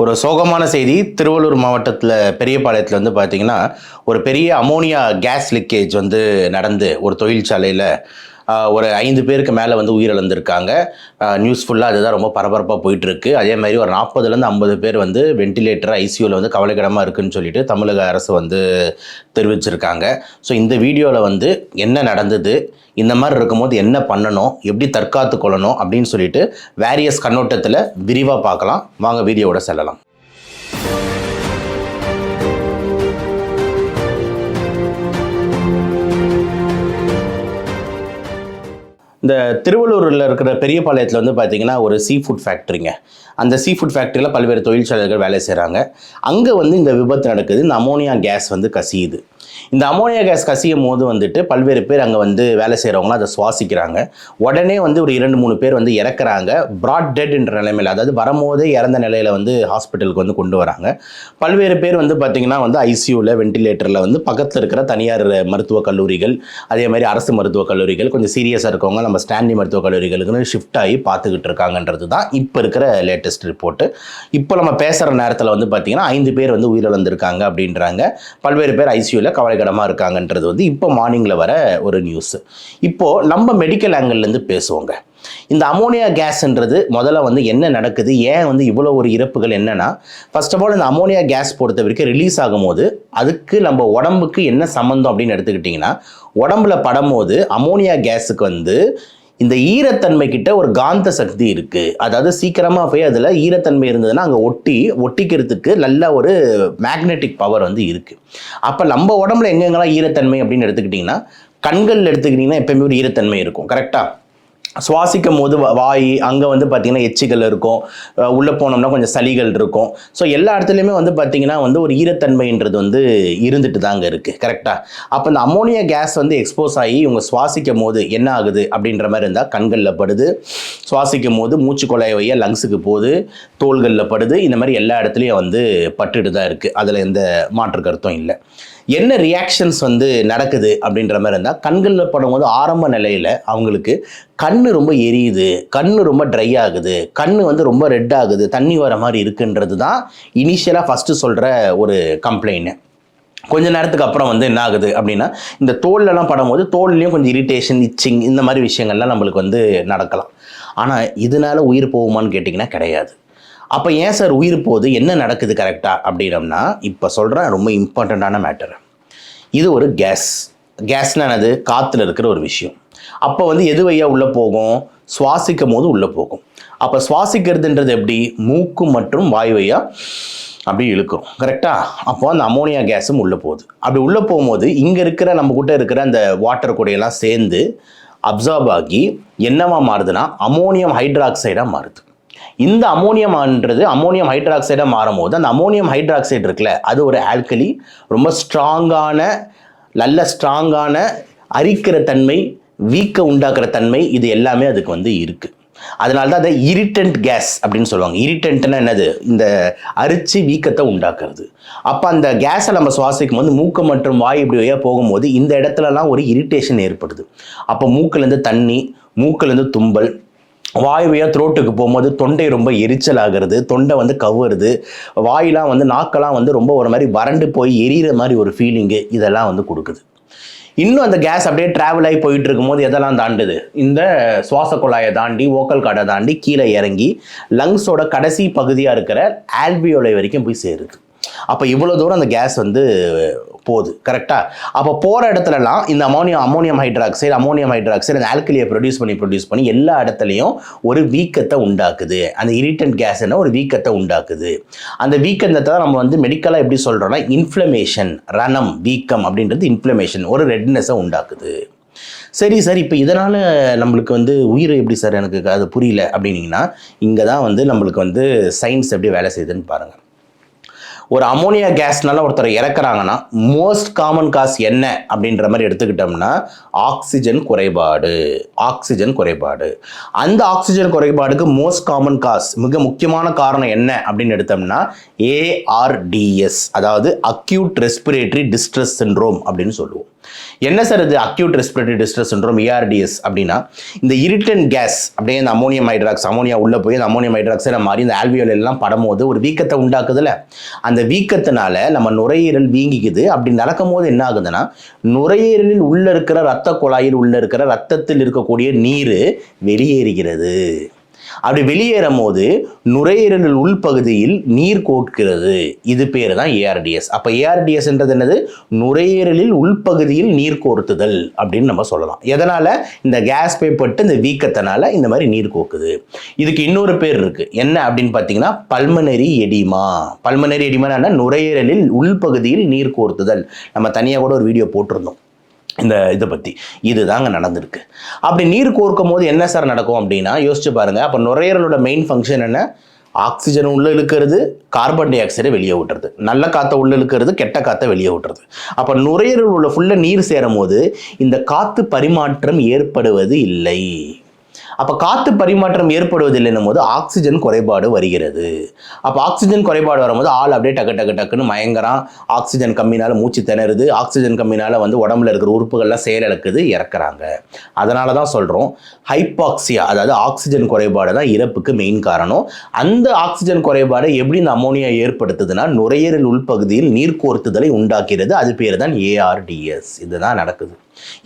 ஒரு சோகமான செய்தி. திருவள்ளூர் மாவட்டத்தில் பெரியபாளையத்தில் வந்து பார்த்தீங்கன்னா, ஒரு பெரிய அமோனியா கேஸ் லீக்கேஜ் வந்து நடந்து ஒரு தொழிற்சாலையில் ஒரு 5 பேருக்கு மேலே வந்து உயிரிழந்திருக்காங்க. நியூஸ் ஃபுல்லாக அதுதான் ரொம்ப பரபரப்பாக போயிட்டுருக்கு. அதே மாதிரி ஒரு 40லேருந்து 50 பேர் வந்து வென்டிலேட்டர், ஐசியூவில் வந்து கவலைக்கிடமாக இருக்குதுன்னு சொல்லிட்டு தமிழக அரசு வந்து தெரிவிச்சிருக்காங்க. ஸோ இந்த வீடியோவில் வந்து என்ன நடந்தது, இந்த மாதிரி இருக்கும்போது என்ன பண்ணணும், எப்படி தற்காத்து கொள்ளணும் அப்படின்னு சொல்லிட்டு வேரியஸ் கண்ணோட்டத்தில் விரிவாக பார்க்கலாம். வாங்க வீடியோவோட செல்லலாம். இந்த திருவள்ளூரில் இருக்கிற பெரியபாளையத்தில் வந்து பார்த்திங்கன்னா ஒரு சீ ஃபுட் ஃபேக்ட்ரிங்க. அந்த சீ ஃபுட் ஃபேக்ட்ரியில் பல்வேறு தொழிற்சாலைகள் வேலை செய்கிறாங்க. அங்கே வந்து இந்த விபத்து நடக்குது. இந்த அமோனியா கேஸ் வந்து கசியுது. இந்த அமோனியா கேஸ் கசியும் போது வந்துட்டு பல்வேறு பேர் அங்கே வந்து வேலை செய்கிறவங்களாம் அதை சுவாசிக்கிறாங்க. உடனே வந்து ஒரு 2-3 பேர் வந்து இறக்குறாங்க. பிராட் டெட் என்ற நிலைமையில், அதாவது வரும்போதே இறந்த நிலையில் வந்து ஹாஸ்பிட்டலுக்கு வந்து கொண்டு வராங்க. பல்வேறு பேர் வந்து பார்த்திங்கன்னா வந்து ஐசியூவில், வென்டிலேட்டரில் வந்து பக்கத்தில் இருக்கிற தனியார் மருத்துவக் கல்லூரிகள், அதே மாதிரி அரசு மருத்துவக் கல்லூரிகள், கொஞ்சம் சீரியஸாக இருக்கவங்க நம்ம ஸ்டான்லி மருத்துவக் கல்லூரிகளுக்குன்னு ஷிஃப்ட் ஆகி பார்த்துக்கிட்டு இருக்காங்கன்றது தான் இப்போ இருக்கிற லேட்டஸ்ட் ரிப்போர்ட்டு. இப்போ நம்ம பேசுகிற நேரத்தில் வந்து பார்த்திங்கன்னா 5 பேர் வந்து உயிரிழந்திருக்காங்க அப்படின்றாங்க. பல்வேறு பேர் ஐசியூவில் கவலைக்கிடமாக இருக்காங்கன்றது வந்து இப்போ மார்னிங்கில் வர ஒரு நியூஸ். இப்போது நம்ம மெடிக்கல் ஆங்கிள்லேருந்து பேசுவோங்க. இந்த அமோனியா கேஸ்ன்றது முதல்ல வந்து என்ன நடக்குது, ஏன் வந்து இவ்வளோ ஒரு இறப்புகள் என்னன்னா, ஃபர்ஸ்ட் ஆஃப் ஆல் இந்த அமோனியா கேஸ் பொறுத்த வரைக்கும் ரிலீஸ் ஆகும்போது அதுக்கு நம்ம உடம்புக்கு என்ன சம்மந்தம் அப்படின்னு எடுத்துக்கிட்டிங்கன்னா, உடம்புல படும்போது அமோனியா கேஸுக்கு வந்து இந்த ஈரத்தன்மை கிட்ட ஒரு காந்த சக்தி இருக்குது. அதாவது சீக்கிரமாக போய் அதில் ஈரத்தன்மை இருந்ததுன்னா அங்கே ஒட்டிக்கிறதுக்கு நல்ல ஒரு மேக்னெட்டிக் பவர் வந்து இருக்குது. அப்போ நம்ம உடம்புல எங்கெங்கெல்லாம் ஈரத்தன்மை அப்படின்னு எடுத்துக்கிட்டிங்கன்னா, கண்கள் எடுத்துக்கிட்டிங்கன்னா எப்பயுமே ஒரு ஈரத்தன்மை இருக்கும். கரெக்டாக சுவாசிக்கும் போது வாய் அங்கே வந்து பார்த்திங்கன்னா எச்சிகள் இருக்கும், உள்ளே போனோம்னா கொஞ்சம் சளிகள் இருக்கும். ஸோ எல்லா இடத்துலையுமே வந்து பார்த்திங்கன்னா வந்து ஒரு ஈரத்தன்மைன்றது வந்து இருந்துட்டு தாங்க இருக்குது. கரெக்டாக அப்போ இந்த அமோனியா கேஸ் வந்து எக்ஸ்போஸ் ஆகி இவங்க சுவாசிக்கும் போது என்ன ஆகுது அப்படின்ற மாதிரி இருந்தால் கண்களில் படுது, சுவாசிக்கும் போது மூச்சு குழாய் வழியாக லங்ஸுக்கு போகுது, தோள்களில் படுது, இந்த மாதிரி எல்லா இடத்துலையும் வந்து பட்டுட்டு தான் இருக்குது. அதில் எந்த மாற்று கருத்தும் இல்லை. என்ன ரியாக்ஷன்ஸ் வந்து நடக்குது அப்படின்ற மாதிரி இருந்தால், கண்களில் படும்போது ஆரம்ப நிலையில் அவங்களுக்கு கண்ணு ரொம்ப எரியுது, கண்ணு ரொம்ப ட்ரை ஆகுது, கண்ணு வந்து ரொம்ப ரெட் ஆகுது, தண்ணி வர மாதிரி இருக்குன்றது தான் இனிஷியலாக ஃபஸ்ட்டு சொல்கிற ஒரு கம்ப்ளைண்ட். கொஞ்ச நேரத்துக்கு அப்புறம் வந்து என்ன ஆகுது அப்படின்னா, இந்த தோல்லலாம் படும்போது தோல்லையும் கொஞ்சம் இரிட்டேஷன், இச்சிங், இந்த மாதிரி விஷயங்கள்லாம் நம்மளுக்கு வந்து நடக்கலாம். ஆனால் இதனால உயிர் போகுமான்னு கேட்டிங்கன்னா கிடையாது. அப்போ ஏன் சார் உயிர் போகுது, என்ன நடக்குது கரெக்டாக அப்படின்னம்னா, இப்போ சொல்கிறேன் ரொம்ப இம்பார்ட்டண்ட்டான மேட்டர். இது ஒரு கேஸ்னால் என்னது, காற்றுல இருக்கிற ஒரு விஷயம். அப்போ வந்து எது வழியாக உள்ளே போகும், சுவாசிக்கும் போது உள்ளே போகும். அப்போ சுவாசிக்கிறதுன்றது எப்படி, மூக்கு மற்றும் வாய் வழியாக அப்படி இழுக்கிறோம். கரெக்டாக அப்போ அந்த அமோனியா கேஸும் உள்ளே போகுது. அப்படி உள்ளே போகும்போது இங்கே இருக்கிற நம்ம கிட்ட இருக்கிற அந்த வாட்டர் கூடையெல்லாம் சேர்ந்து அப்சார்ப் ஆகி என்னவா மாறுதுன்னா அமோனியம் ஹைட்ராக்சைடாக மாறுது. இந்த அமோனியம் ஹைட்ராக்சைடாக மாறும் போது அந்த அமோனியம் ஹைட்ராக்சைடு இருக்குல்ல, அது ஒரு ஆல்கலி, ரொம்ப நல்ல ஸ்ட்ராங்கான அரிக்கிற தன்மை, வீக்க உண்டாக்குற தன்மை, இது எல்லாமே அதுக்கு வந்து இருக்குது. அதனால தான் அதை இரிட்டன்ட் கேஸ் அப்படின்னு சொல்லுவாங்க. இரிட்டன்ட்னா என்னது, இந்த அரிச்சு வீக்கத்தை உண்டாக்குறது. அப்போ அந்த கேஸை நம்ம சுவாசிக்கும் போது மூக்கு மற்றும் வாய் இப்படி வழியாக போகும்போது இந்த இடத்துலலாம் ஒரு இரிட்டேஷன் ஏற்படுது. அப்போ மூக்குலேருந்து தண்ணி, மூக்குலேருந்து தும்பல், வாய் வழியாக த்ரோட்டுக்கு போகும்போது தொண்டை ரொம்ப எரிச்சல் ஆகிறது, தொண்டை வந்து கவுறுது, வாயெலாம் வந்து நாக்கெல்லாம் வந்து ரொம்ப ஒரு மாதிரி வறண்டு போய் எரியிற மாதிரி ஒரு ஃபீலிங்கு, இதெல்லாம் வந்து கொடுக்குது. இன்னும் அந்த கேஸ் அப்படியே ட்ராவல் ஆகி போயிட்டு இருக்கும்போது எதெல்லாம் தாண்டுது, இந்த சுவாச குழாயை தாண்டி, ஓக்கல் காடை தாண்டி கீழே இறங்கி லங்ஸோட கடைசி பகுதியாக இருக்கிற ஆல்வியோலை வரைக்கும் போய் சேருது. அப்போ இவ்வளோ தூரம் அந்த கேஸ் வந்து போகுது. கரெக்டாக அப்போ போகிற இடத்துலலாம் இந்த அமோனியம் ஹைட்ராக்சைடு அந்த ஆல்கலியை ப்ரொடியூஸ் பண்ணி எல்லா இடத்துலையும் ஒரு வீக்கத்தை உண்டாக்குது. அந்த இரிட்டன்ட் கேஸ்னா ஒரு வீக்கத்தை உண்டாக்குது. அந்த வீக்கத்தை தான் நம்ம வந்து மெடிக்கலாக எப்படி சொல்கிறோம்னா இன்ஃப்ளமேஷன், ரணம், வீக்கம் அப்படின்றது இன்ஃப்ளமேஷன், ஒரு ரெட்னஸை உண்டாக்குது. சரி சார், இப்போ இதனால் நம்மளுக்கு வந்து உயிர் எப்படி சார், எனக்கு அது புரியல அப்படின்னீங்கன்னா, இங்கே தான் வந்து நம்மளுக்கு வந்து சயின்ஸ் எப்படி வேலை செய்யுதுன்னு பாருங்கள். ஒரு அமோனியா கேஸ்னால ஒருத்தர் இறக்குறாங்கன்னா மோஸ்ட் காமன் காஸ் என்ன அப்படின்ற மாதிரி எடுத்துக்கிட்டோம்னா ஆக்சிஜன் குறைபாடு. ஆக்சிஜன் குறைபாடு. அந்த ஆக்சிஜன் குறைபாடுக்கு மோஸ்ட் காமன் காஸ், மிக முக்கியமான காரணம் என்ன அப்படின்னு எடுத்தோம்னா ARDS, அதாவது அக்யூட் ரெஸ்பிரேட்டரி டிஸ்ட்ரெஸ் சிண்ட்ரோம் அப்படின்னு சொல்லுவோம். என்ன சார் இது acute respiratory distress syndrome ARDS அப்படின்னா, இந்த இரிட்டன் கேஸ் அப்படியே இந்த அமோனியம் ஹைட்ராக்ஸ், அமோனியா உள்ள போய் அந்த அமோனியம் ஹைட்ராக்ஸை மாதிரி இந்த ஆல்வியோல் எல்லாம் படும்போது ஒரு வீக்கத்தை உண்டாக்குதுல, அந்த வீக்கத்தினால நம்ம நுரையீரல் வீங்கிக்குது. அப்படி நடக்கும் போது என்ன ஆகுதுன்னா, நுரையீரலில் உள்ள இருக்கிற இரத்த குழாயில் உள்ள இருக்கிற ரத்தத்தில் இருக்கக்கூடிய நீர் வெளியேறுகிறது. அப்படி வெளியேறும் போது நுரையீரலில் உள்பகுதியில் நீர் கோர்க்கிறது. இது பேர் தான் ARDS. அப்போ ARDSன்றது என்னது? நுரையீரலில் உள்பகுதியில் நீர் கோர்த்துதல் அப்படின்னு நம்ம சொல்லலாம். எதனால? இந்த கேஸ் பேப்பட்டு இந்த வீக்கத்தினால இந்த மாதிரி நீர் கோக்குது. இதுக்கு இன்னொரு பேர் இருக்கு. என்ன அப்படின்னு பார்த்தீங்கன்னா பல்மனரி எடிமா. பல்மனரி எடிமானா நுரையீரலில் உள்பகுதியில் நீர் கோர்த்துதல். நம்ம தனியாக கூட ஒரு வீடியோ போட்டிருந்தோம் இந்த இதை பற்றி. இதுதாங்க நடந்திருக்கு. அப்படி நீர் கோர்க்கும் போது என்ன சார் நடக்கும் அப்படின்னா யோசிச்சு பாருங்க. அப்போ நுரையீரலோட மெயின் ஃபங்க்ஷன் என்ன? ஆக்சிஜன் உள்ள இழுக்கிறது, கார்பன் டை ஆக்சைடை வெளியே விட்டுறது, நல்ல காற்றை உள்ள இழுக்கிறது, கெட்ட காற்றை வெளியே விட்டுறது. அப்போ நுரையீரல் உள்ள ஃபுல்லாக நீர் சேரும் போது இந்த காற்று பரிமாற்றம் ஏற்படுவது இல்லை. அப்போ காற்று பரிமாற்றம் ஏற்படுவதில்லைன்னும் போது ஆக்சிஜன் குறைபாடு வருகிறது. அப்போ ஆக்சிஜன் குறைபாடு வரும்போது ஆள் அப்படியே டக்குன்னு மயங்கறான். ஆக்சிஜன் கம்மினால மூச்சு திணறுது. ஆக்சிஜன் கம்மினால உடம்புல இருக்கிற உறுப்புகள்லாம் செயலிழக்குது, இறக்குறாங்க. அதனால தான் சொல்கிறோம் ஹைபாக்சியா, அதாவது ஆக்சிஜன் குறைபாடு தான் இறப்புக்கு மெயின் காரணம். அந்த ஆக்சிஜன் குறைபாடை எப்படி இந்த அமோனியா ஏற்படுத்துதுன்னா நுரையீரல் உள்பகுதியில் நீர் கோர்த்துதலை உண்டாக்கிறது. அது பேர் தான் ARDS. இதுதான் நடக்குது.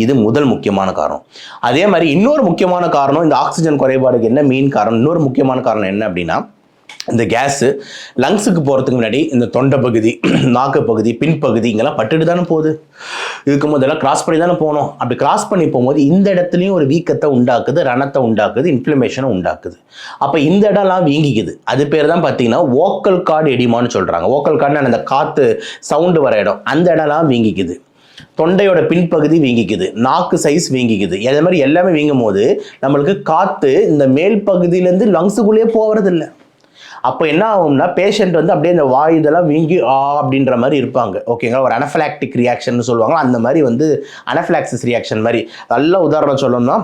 இது முதல் முக்கியமான காரணம். அதே மாதிரி இன்னொரு முக்கியமான காரணம், இந்த ஆக்சிஜன் குறைபாடுக்கு என்ன மெயின் காரணம், இன்னொரு முக்கியமான காரணம் என்ன அப்படின்னா, இந்த கேஸு லங்ஸுக்கு போகிறதுக்கு முன்னாடி இந்த தொண்டை பகுதி, நாக்கு பகுதி, பின்பகுதி இங்கெல்லாம் பட்டுட்டு தானே போகுது. இதுக்கு முதல்ல கிராஸ் பண்ணி தானே போகணும். அப்படி கிராஸ் பண்ணி போகும்போது இந்த இடத்துலையும் ஒரு வீக்கத்தை உண்டாக்குது, ரணத்தை உண்டாக்குது, இன்ஃப்ளமேஷனை உண்டாக்குது. அப்போ இந்த இடம்லாம் வீங்கிக்குது. அது பேர் தான் பார்த்தீங்கன்னா வோக்கல் கார்டு எடிமான்னு சொல்கிறாங்க. வோக்கல் கார்டுன்னு அந்த காற்று சவுண்டு வர இடம், அந்த இடம்லாம் வீங்கிக்குது. தொண்டையோட பின்பகுதி வீங்கிக்குது, நாக்கு சைஸ் வீங்கிக்குது. அதே மாதிரி எல்லாமே வீங்கும் போது நம்மளுக்கு காற்று இந்த மேல் பகுதியிலேருந்து லங்ஸுக்குள்ளேயே போகிறதில்லை. அப்போ என்ன ஆகும்னா பேஷண்ட் அப்படியே இந்த வாய் இதெல்லாம் வீங்கி அப்படின்ற மாதிரி இருப்பாங்க. ஓகேங்களா? ஒரு அனஃபிலாக்டிக் ரியாக்ஷன் சொல்லுவாங்க. அந்த மாதிரி அனஃபிலாக்சிஸ் ரியாக்ஷன் மாதிரி. நல்ல உதாரணம் சொல்லணும்னா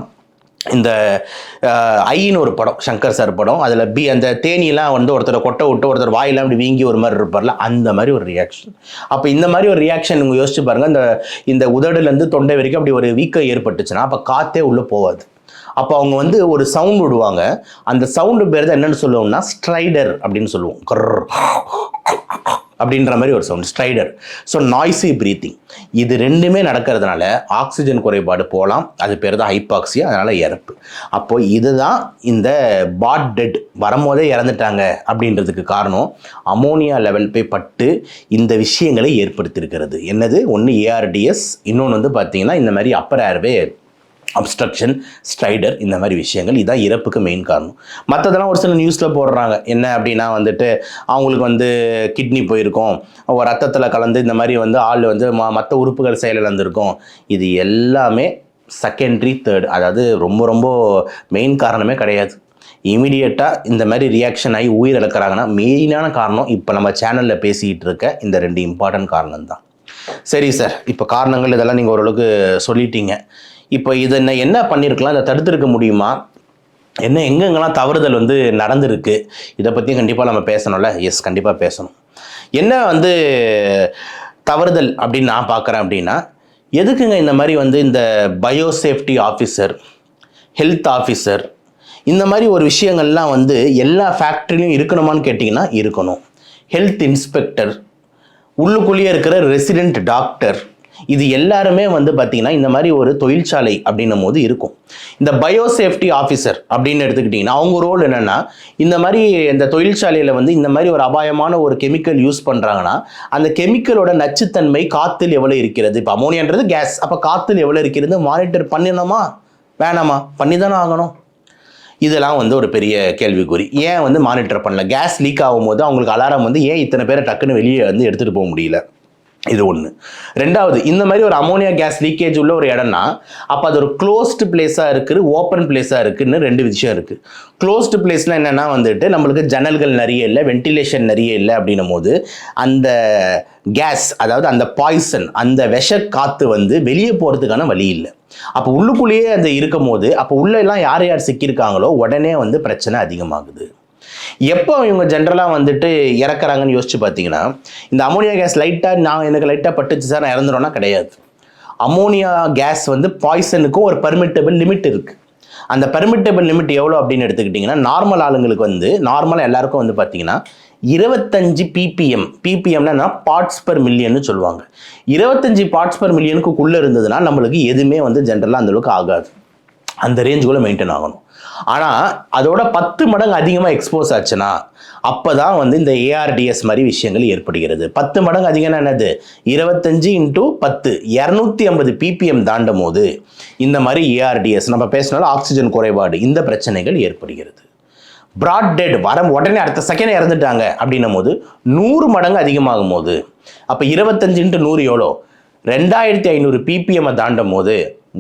இந்த ஐன்னு ஒரு படம், சங்கர் சார் படம், அதில் அந்த தேனியெல்லாம் ஒருத்தரை கொட்டை விட்டு ஒருத்தர் வாயெல்லாம் அப்படி வீங்கி ஒரு மாதிரி இருப்பார்ல, அந்த மாதிரி ஒரு ரியாக்ஷன். அப்போ இந்த மாதிரி ஒரு ரியாக்ஷன் நீங்கள் யோசிச்சு பாருங்கள். இந்த உதடுலேருந்து தொண்டை வரைக்கும் அப்படி ஒரு வீக்கம் ஏற்பட்டுச்சுன்னா அப்போ காற்றே உள்ளே போகாது. அப்போ அவங்க ஒரு சவுண்ட் விடுவாங்க. அந்த சவுண்டு பேர் தான் என்னென்னு சொல்லுவோம்னா ஸ்ட்ரைடர் அப்படின்னு சொல்லுவோம். அப்படின்ற மாதிரி ஒரு sound, strider. So noisy breathing. இது ரெண்டுமே நடக்கிறதுனால ஆக்சிஜன் குறைபாடு போகலாம். அது பேர் தான் ஹைபாக்சியா, அதனால் இறப்பு. அப்போ இதுதான் இந்த பாட் டெட் வரும்போதே இறந்துட்டாங்க அப்படின்றதுக்கு காரணம் அமோனியா லெவல் போய் பட்டு இந்த விஷயங்களை ஏற்படுத்தியிருக்கிறது. என்னது? ஒன்று ARDS, இன்னொன்று பார்த்தீங்கன்னா இந்த மாதிரி அப்பர் ஏர்வே அப்ஸ்ட்ரக்ஷன், ஸ்ட்ரைடர், இந்த மாதிரி விஷயங்கள். இதுதான் இறப்புக்கு மெயின் காரணம். மற்றதெல்லாம் ஒரு சில நியூஸில் போடுறாங்க. என்ன அப்படின்னா அவங்களுக்கு கிட்னி போயிருக்கும், ரத்தத்தில் கலந்து இந்த மாதிரி ஆள் மற்ற உறுப்புகள் செயலிழந்திருக்கும். இது எல்லாமே செகண்டரி, தேர்ட், அதாவது ரொம்ப ரொம்ப மெயின் காரணமே கிடையாது. இமீடியட்டாக இந்த மாதிரி ரியாக்ஷன் ஆகி உயிர் இழக்கிறாங்கன்னா மெயினான காரணம் இப்போ நம்ம சேனலில் பேசிக்கிட்டு இருக்க இந்த 2 இம்பார்ட்டன்ட் காரணம் தான். சரி சார், இப்போ காரணங்கள் இதெல்லாம் நீங்கள் ஓரளவுக்கு சொல்லிட்டீங்க. இப்போ இதை என்ன பண்ணியிருக்கலாம், இதை தடுத்திருக்க முடியுமா, என்ன எங்கெங்கெல்லாம் தவறுதல் நடந்திருக்கு, இதை பற்றியும் கண்டிப்பாக நம்ம பேசணும்ல? எஸ், கண்டிப்பாக பேசணும். என்ன தவறுதல் அப்படின்னு நான் பார்க்குறேன் அப்படின்னா, எதுக்குங்க இந்த மாதிரி இந்த பயோசேஃப்டி ஆஃபீஸர், ஹெல்த் ஆஃபீஸர், இந்த மாதிரி ஒரு விஷயங்கள்லாம் எல்லா ஃபேக்ட்ரிலையும் இருக்கணுமான்னு கேட்டிங்கன்னா இருக்கணும். ஹெல்த் இன்ஸ்பெக்டர், உள்ளுக்குள்ளேயே இருக்கிற ரெசிடென்ட் டாக்டர், இது எல்லாருமே பார்த்தீங்கன்னா இந்த மாதிரி ஒரு தொழிற்சாலை அப்படின்னும் போது இருக்கும். இந்த பயோசேஃப்டி ஆஃபீஸர் அப்படின்னு எடுத்துக்கிட்டிங்கன்னா அவங்க ரோல் என்னென்னா, இந்த மாதிரி இந்த தொழிற்சாலையில் இந்த மாதிரி ஒரு அபாயமான ஒரு கெமிக்கல் யூஸ் பண்ணுறாங்கன்னா அந்த கெமிக்கலோட நச்சுத்தன்மை காற்றில் எவ்வளோ இருக்கிறது, இப்போ அமோனியான்றது கேஸ், அப்போ காற்றில் எவ்வளோ இருக்கிறது மானிட்டர் பண்ணணுமா வேணாமா? பண்ணி தானே ஆகணும். இதெல்லாம் ஒரு பெரிய கேள்விக்குறி. ஏன் மானிட்டர் பண்ணல? கேஸ் லீக் ஆகும்போது அவங்களுக்கு அலாரம் ஏன் இத்தனை பேரை டக்குன்னு வெளியே எடுத்துகிட்டு போக முடியல? இது ஒன்று. ரெண்டாவது, இந்த மாதிரி ஒரு அமோனியா கேஸ் லீக்கேஜ் உள்ள ஒரு இடம்னா அப்போ அது ஒரு க்ளோஸ்டு பிளேஸாக இருக்குது, ஓப்பன் பிளேஸாக இருக்குதுன்னு ரெண்டு விஷயம் இருக்குது. க்ளோஸ்டு பிளேஸ்லாம் என்னென்னா வந்துட்டு நம்மளுக்கு ஜன்னல்கள் நிறைய இல்லை, வென்டிலேஷன் நிறைய இல்லை அப்படின்னும் போது அந்த கேஸ், அதாவது அந்த பாய்சன், அந்த விஷ காற்று வந்து வெளியே போகிறதுக்கான வழி இல்லை. அப்போ உள்ளுக்குள்ளேயே அந்த இருக்கும் போது அப்போ உள்ளெல்லாம் யார் யார் சிக்கியிருக்காங்களோ உடனே வந்து பிரச்சனை அதிகமாகுது. எப்போ இவங்க ஜென்ரலாக வந்துட்டு இறக்குறாங்கன்னு யோசிச்சு பார்த்தீங்கன்னா, இந்த அமோனியா கேஸ் எனக்கு லைட்டாக பட்டுச்சு சார் நான் இறந்துடும்னா கிடையாது. அமோனியா கேஸ் வந்து பாய்சனுக்கும் ஒரு பர்மிட்டபிள் லிமிட் இருக்குது. அந்த பர்மிட்டபிள் லிமிட் எவ்வளோ அப்படின்னு எடுத்துக்கிட்டிங்கன்னா, நார்மல் ஆளுங்களுக்கு வந்து நார்மலாக எல்லாருக்கும் வந்து பார்த்தீங்கன்னா 25 ppmனா பார்ட்ஸ் பர் மில்லியன்னு சொல்லுவாங்க. 25 பார்ட்ஸ் பர் மில்லியனுக்குள்ளே இருந்ததுன்னா நம்மளுக்கு எதுவுமே வந்து ஜென்ரலாக அந்தளவுக்கு ஆகாது, அந்த ரேஞ்சுக்குள்ளே மெயின்டைன் ஆகணும். ஆனால் அதோட 10 மடங்கு அதிகமாக எக்ஸ்போஸ் ஆச்சுன்னா அப்போ தான் வந்து இந்த ARDS மாதிரி விஷயங்கள் ஏற்படுகிறது. 10 மடங்கு அதிகம்னா என்னது? 25 × 10 250 ppm தாண்டும் போது இந்த மாதிரி ARDS, நம்ம பேசினாலும் ஆக்சிஜன் குறைபாடு, இந்த பிரச்சனைகள் ஏற்படுகிறது. பிராட் டெட் உடனே அடுத்த செகண்ட் இறந்துட்டாங்க அப்படின்னும் போது 100 மடங்கு அதிகமாகும் போது அப்போ 25 × 100 எவ்வளோ? 2500 ppm தாண்டும் போது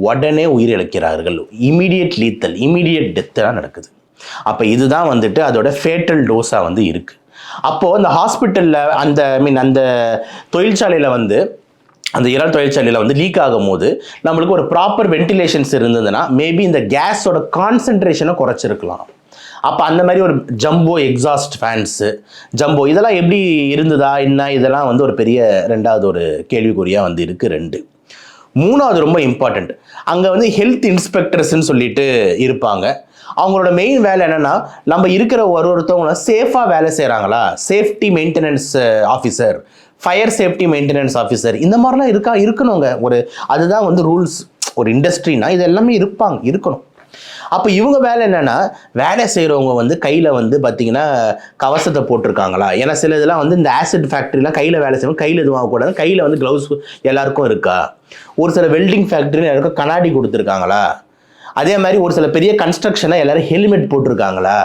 உடனே உயிரிழக்கிறார்கள். இமீடியட் லீத்தல், இமீடியட் டெத்தாக நடக்குது. அப்போ இதுதான் வந்துட்டு அதோட ஃபேட்டல் டோஸாக வந்து இருக்குது. அப்போது அந்த ஹாஸ்பிட்டலில் அந்த தொழிற்சாலையில் வந்து அந்த இறால் தொழிற்சாலையில் வந்து லீக் ஆகும் போது நம்மளுக்கு ஒரு ப்ராப்பர் வென்டிலேஷன்ஸ் இருந்ததுன்னா மேபி இந்த கேஸோட கான்சன்ட்ரேஷனை குறைச்சிருக்கலாம். அப்போ அந்த மாதிரி ஒரு ஜம்போ எக்ஸாஸ்ட் ஃபேன்ஸு, இதெல்லாம் எப்படி இருந்ததா என்ன, இதெல்லாம் வந்து ஒரு பெரிய ரெண்டாவது ஒரு கேள்விக்குறியாக வந்து இருக்குது. 2 3வது ரொம்ப இம்பார்ட்டண்ட், அங்கே வந்து ஹெல்த் இன்ஸ்பெக்டர்ஸ்ன்னு சொல்லிட்டு இருப்பாங்க. அவங்களோட மெயின் வேலை என்னென்னா, நம்ம இருக்கிற ஒருத்தவங்களும் சேஃபாக வேலை செய்கிறாங்களா, safety maintenance officer, fire safety maintenance officer, இந்த மாதிரிலாம் இருக்கணுங்க. அதுதான் வந்து ரூல்ஸ். ஒரு இண்டஸ்ட்ரினா இது எல்லாமே இருக்கணும். அப்போ இவங்க வேலை என்னென்னா, வேலை செய்கிறவங்க வந்து கையில் வந்து பார்த்திங்கன்னா கவசத்தை போட்டிருக்காங்களா, ஏன்னா சில இதெல்லாம் வந்து இந்த ஆசிட் ஃபேக்ட்ரிலாம் கையில் வேலை செய்யணும், கையில் எதுவும் ஆகக்கூடாது, கையில் வந்து க்ளவுஸ் எல்லாருக்கும் இருக்கா, ஒரு சில வெல்டிங் ஃபேக்ட்ரியில் எல்லாருக்கும் கண்ணாடி கொடுத்துருக்காங்களா, அதே மாதிரி ஒரு சில பெரிய கன்ஸ்ட்ரக்ஷனாக எல்லோரும் ஹெல்மெட் போட்டிருக்காங்களா,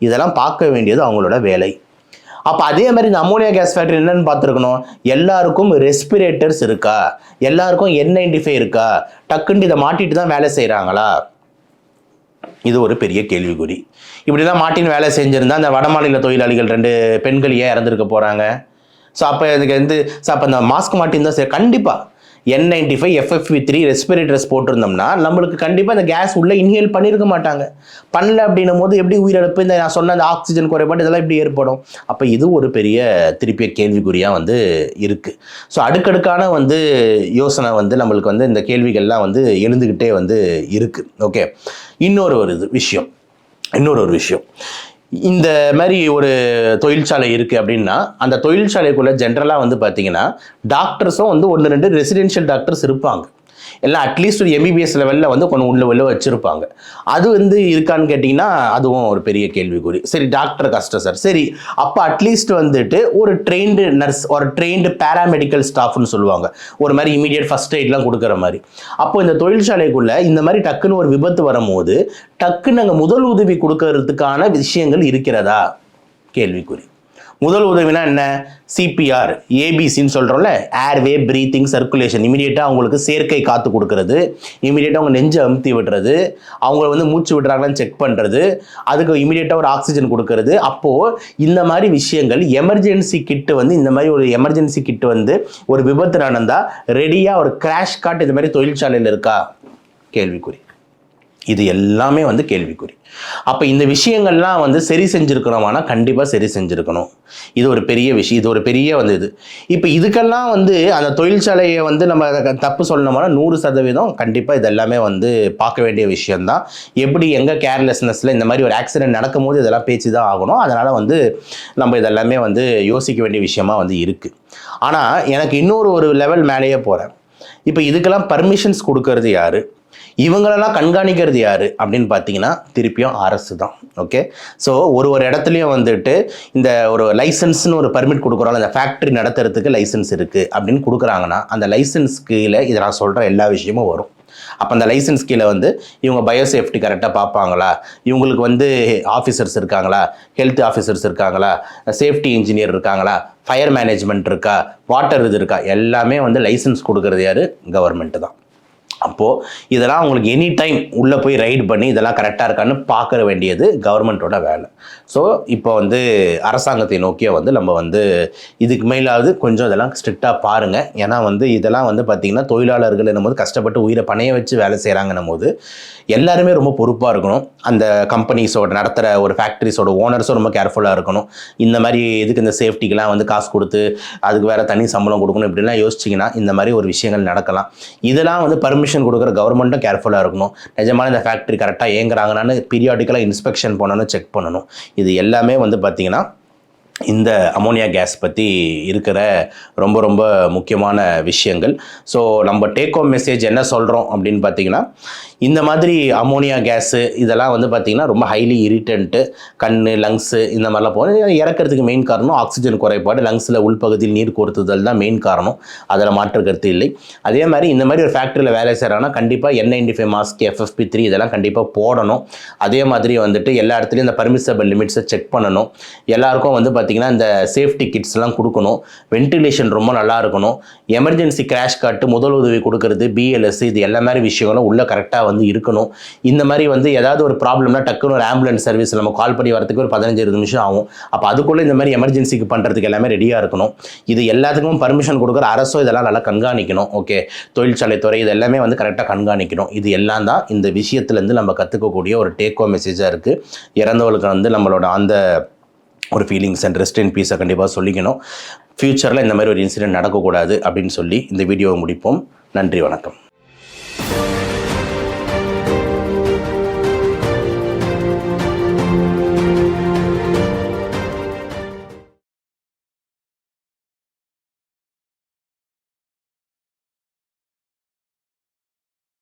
இதெல்லாம் பார்க்க வேண்டியது அவங்களோட வேலை. அப்போ அதே மாதிரி இந்த அமோனியா கேஸ் ஃபேக்ட்ரி என்னென்னு பார்த்துருக்கணும், எல்லாருக்கும் ரெஸ்பிரேட்டர்ஸ் இருக்கா, எல்லாருக்கும் N95 இருக்கா, டக்குன்னு இதை மாட்டிட்டு தான் வேலை செய்கிறாங்களா, இது ஒரு பெரிய கேள்விக்குறி. இப்படிலாம் மாட்டின்னு வேலை செஞ்சுருந்தா அந்த வடமாநில தொழிலாளிகள் 2 பெண்கள் ஏன் இறந்துருக்க போகிறாங்க? ஸோ அப்போ இதுக்கு வந்து அப்போ அந்த மாஸ்க் மாட்டின்னு தான் கண்டிப்பாக N95 FFP3 ரெஸ்பிரேட்டர்ஸ் போட்டிருந்தோம்னா நம்மளுக்கு கண்டிப்பாக இந்த கேஸ் உள்ளே இன்ஹேல் பண்ணியிருக்க மாட்டாங்க. பண்ணல அப்படின்னும் போது எப்படி உயிரிழப்பு, இந்த நான் சொன்ன அந்த ஆக்சிஜன் குறைபாடு இதெல்லாம் எப்படி ஏற்படும்? அப்போ இது ஒரு பெரிய திருப்பிய கேள்விக்குறியாக வந்து இருக்குது. ஸோ அடுக்கடுக்கான வந்து யோசனை வந்து நம்மளுக்கு வந்து இந்த கேள்விகள்லாம் வந்து எழுந்துக்கிட்டே வந்து இருக்குது. ஓகே, இன்னொரு விஷயம், இந்த மாதிரி ஒரு தொழிற்சாலை இருக்குது அப்படின்னா அந்த தொழிற்சாலைக்குள்ளே ஜென்ரலாக வந்து பார்த்தீங்கன்னா டாக்டர்ஸும் வந்து 1-2 ரெசிடென்ஷியல் டாக்டர்ஸ் இருப்பாங்க. எல்லாம் அட்லீஸ்ட் ஒரு MBBS லெவலில் வந்து கொஞ்சம் உள்ள வச்சுருப்பாங்க. அது வந்து இருக்கான்னு கேட்டிங்கன்னா அதுவும் ஒரு பெரிய கேள்விக்குறி. சரி, டாக்டர் கஷ்டம் சார், சரி அப்போ அட்லீஸ்ட் வந்துட்டு ஒரு ட்ரெயின்டு நர்ஸ், ஒரு ட்ரெயின்டு பேராமெடிக்கல் ஸ்டாஃப்னு சொல்லுவாங்க, ஒரு மாதிரி இமீடியட் ஃபஸ்ட் எய்ட்லாம் கொடுக்குற மாதிரி. அப்போ இந்த தொழிற்சாலைக்குள்ளே இந்த மாதிரி டக்குன்னு ஒரு விபத்து வரும்போது டக்குன்னு அங்கே முதல் உதவி கொடுக்கறதுக்கான விஷயங்கள் இருக்கிறதா? கேள்விக்குறி. முதல் உதவினா என்ன? CPR, ABCன்னு சொல்கிறோம்ல, ஏர்வே பிரீத்திங் சர்க்குலேஷன், இமீடியட்டாக அவங்களுக்கு செயற்கை காற்று கொடுக்கறது, இமீடியட்டாக அவங்க நெஞ்சை அமுத்தி விடுறது, அவங்கள வந்து மூச்சு விடுறாங்களான்னு செக் பண்ணுறது, அதுக்கு இமீடியட்டாக ஒரு ஆக்சிஜன் கொடுக்கறது. அப்போது இந்த மாதிரி விஷயங்கள் எமர்ஜென்சி கிட்டு வந்து இந்த மாதிரி ஒரு எமர்ஜென்சி கிட்டு வந்து ஒரு விபத்து நடந்தால் ரெடியாக ஒரு கிராஷ் காட் இந்த மாதிரி தொழிற்சாலையில் இருக்கா? கேள்விக்குறி. இது எல்லாமே வந்து கேள்விக்குறி. அப்போ இந்த விஷயங்கள்லாம் வந்து சரி செஞ்சுருக்கணுமானா கண்டிப்பாக சரி செஞ்சுருக்கணும். இது ஒரு பெரிய விஷயம், இது ஒரு பெரிய வந்து இது. இப்போ இதுக்கெல்லாம் வந்து அந்த தொழிற்சாலையை வந்து நம்ம தப்பு சொல்லணுமானா 100% கண்டிப்பாக இது எல்லாமே வந்து பார்க்க வேண்டிய விஷயந்தான். எப்படி எங்கள் கேர்லெஸ்னஸில் இந்த மாதிரி ஒரு ஆக்சிடென்ட் நடக்கும் போது இதெல்லாம் பேச்சு தான் ஆகணும். அதனால் வந்து நம்ம இதெல்லாமே வந்து யோசிக்க வேண்டிய விஷயமா வந்து இருக்குது. ஆனால் எனக்கு ஒரு லெவல் மேலேயே போகிறேன். இப்போ இதுக்கெல்லாம் பர்மிஷன்ஸ் கொடுக்கறது யார், இவங்களெல்லாம் கண்காணிக்கிறது யார் அப்படின்னு பார்த்தீங்கன்னா திருப்பியும் அரசு தான். ஓகே, ஸோ ஒரு இடத்துலையும் வந்துட்டு இந்த ஒரு லைசன்ஸ்னு ஒரு பர்மிட் கொடுக்குறோம், அந்த ஃபேக்ட்ரி நடத்துறதுக்கு லைசன்ஸ் இருக்குது அப்படின்னு கொடுக்குறாங்கன்னா அந்த லைசன்ஸ் கீழே இதை நான் சொல்கிற எல்லா விஷயமும் வரும். அப்போ அந்த லைசன்ஸ் கீழே வந்து இவங்க பயோசேஃப்டி கரெக்டாக பார்ப்பாங்களா, இவங்களுக்கு வந்து ஆஃபீஸர்ஸ் இருக்காங்களா, ஹெல்த் ஆஃபீஸர்ஸ் இருக்காங்களா, சேஃப்டி இன்ஜினியர் இருக்காங்களா, ஃபயர் மேனேஜ்மெண்ட் இருக்கா, வாட்டர் இது இருக்கா, எல்லாமே வந்து லைசன்ஸ் கொடுக்குறது யார்? கவர்மெண்ட்டு தான். அப்போது இதெல்லாம் உங்களுக்கு எனி டைம் உள்ளே போய் ரைட் பண்ணி இதெல்லாம் கரெக்டாக இருக்கான்னு பார்க்க வேண்டியது கவர்மெண்ட்டோட வேலை. ஸோ இப்போ வந்து அரசாங்கத்தை நோக்கிய வந்து நம்ம வந்து இதுக்கு மேலாவது கொஞ்சம் இதெல்லாம் ஸ்ட்ரிக்டாக பாருங்கள். ஏன்னா வந்து இதெல்லாம் வந்து பார்த்திங்கன்னா தொழிலாளர்கள் என்னும்போது கஷ்டப்பட்டு உயிரை பணைய வச்சு வேலை செய்கிறாங்கன்னும் போது எல்லாருமே ரொம்ப பொறுப்பாக இருக்கணும். அந்த கம்பெனிஸோட நடத்துகிற ஒரு ஃபேக்ட்ரிஸோட ஓனர்ஸும் ரொம்ப கேர்ஃபுல்லாக இருக்கணும். இந்த மாதிரி இதுக்கு இந்த சேஃப்டிக்கெலாம் வந்து காசு கொடுத்து அதுக்கு வேறு தனி சம்பளம் கொடுக்கணும் இப்படிலாம் யோசிச்சிங்கன்னா இந்த மாதிரி ஒரு விஷயங்கள் நடக்கலாம். இதெல்லாம் வந்து பர்மிஷன் கொடுக்குற கவர்மெண்ட்டும் கேர்ஃபுல்லாக இருக்கணும். நிஜமான இந்த ஃபேக்ட்ரி கரெக்டாக இயங்குறாங்கன்னு பீரியாடிக்கலாக இன்ஸ்பெக்ஷன் பண்ணணும், செக் பண்ணணும். இது எல்லாமே வந்து பார்த்திங்கன்னா இந்த அமோனியா கேஸ் பற்றி இருக்கிற ரொம்ப ரொம்ப முக்கியமான விஷயங்கள். ஸோ நம்ம டேக் ஹோம் மெசேஜ் என்ன சொல்கிறோம் அப்படின்னு பார்த்தீங்கன்னா, இந்த மாதிரி அமோனியா கேஸு இதெல்லாம் வந்து பார்த்திங்கன்னா ரொம்ப ஹைலி இரிட்டன்ட்டு, கண், லங்ஸு இந்த மாதிரிலாம் போகும். இறக்கிறதுக்கு மெயின் காரணம் ஆக்சிஜன் குறைபாடு, லங்ஸில் உள்பகுதியில் நீர் கோர்த்துதல் தான் மெயின் காரணம். அதில் மாற்று கருத்து இல்லை. அதே மாதிரி இந்த மாதிரி ஒரு ஃபேக்ட்ரியில் வேலை செய்கிறாங்கன்னா கண்டிப்பாக N95 மாஸ்க், FFP3 இதெல்லாம் கண்டிப்பாக போடணும். அதே மாதிரி வந்துட்டு எல்லா இடத்துலையும் இந்த பர்மிசபிள் லிமிட்ஸை செக் பண்ணணும். எல்லாருக்கும் வந்து பார்த்திங்கன்னா இந்த சேஃப்டி கிட்ஸ்லாம் கொடுக்கணும். வென்டிலேஷன் ரொம்ப நல்லா இருக்கணும். எமர்ஜென்சி கிராஷ் காட்டு, முதல் உதவி கொடுக்கறது, BLS இது எல்லா மாதிரி விஷயங்களும் உள்ளே கரெக்டாக வந்து இருக்கணும். இந்த மாதிரி வந்து ஏதாவது ஒரு ப்ராப்ளம்னா டக்குன்னு ஒரு ஆம்புலன்ஸ் சர்வீஸ் நம்ம கால் பண்ணி வரதுக்கு ஒரு 15-20 நிமிஷம் ஆகும். அப்போ அதுக்குள்ளே இந்த மாதிரி எமர்ஜென்சிக்கு பண்ணுறதுக்கு எல்லாமே ரெடியாக இருக்கணும். இது எல்லாத்துக்கும் பர்மிஷன் கொடுக்குற அரசும் இதெல்லாம் நல்லா கண்காணிக்கணும். ஓகே, தொழிற்சாலைத்துறை இது எல்லாமே வந்து கரெக்டாக கண்காணிக்கணும். இது எல்லாம் தான் இந்த விஷயத்துலேருந்து நம்ம கற்றுக்கக்கூடிய ஒரு டேக் ஹோம் மெசேஜாக இருக்குது. இறந்தவர்களுக்கு வந்து நம்மளோட அந்த ஒரு ஃபீலிங்ஸ் அண்ட் ரெஸ்ட் இன் பீஸை கண்டிப்பாக சொல்லிக்கணும். ஃப்யூச்சரில் இந்த மாதிரி ஒரு இன்சிடென்ட் நடக்கக்கூடாது அப்படின்னு சொல்லி இந்த வீடியோவை முடிப்போம். நன்றி, வணக்கம்.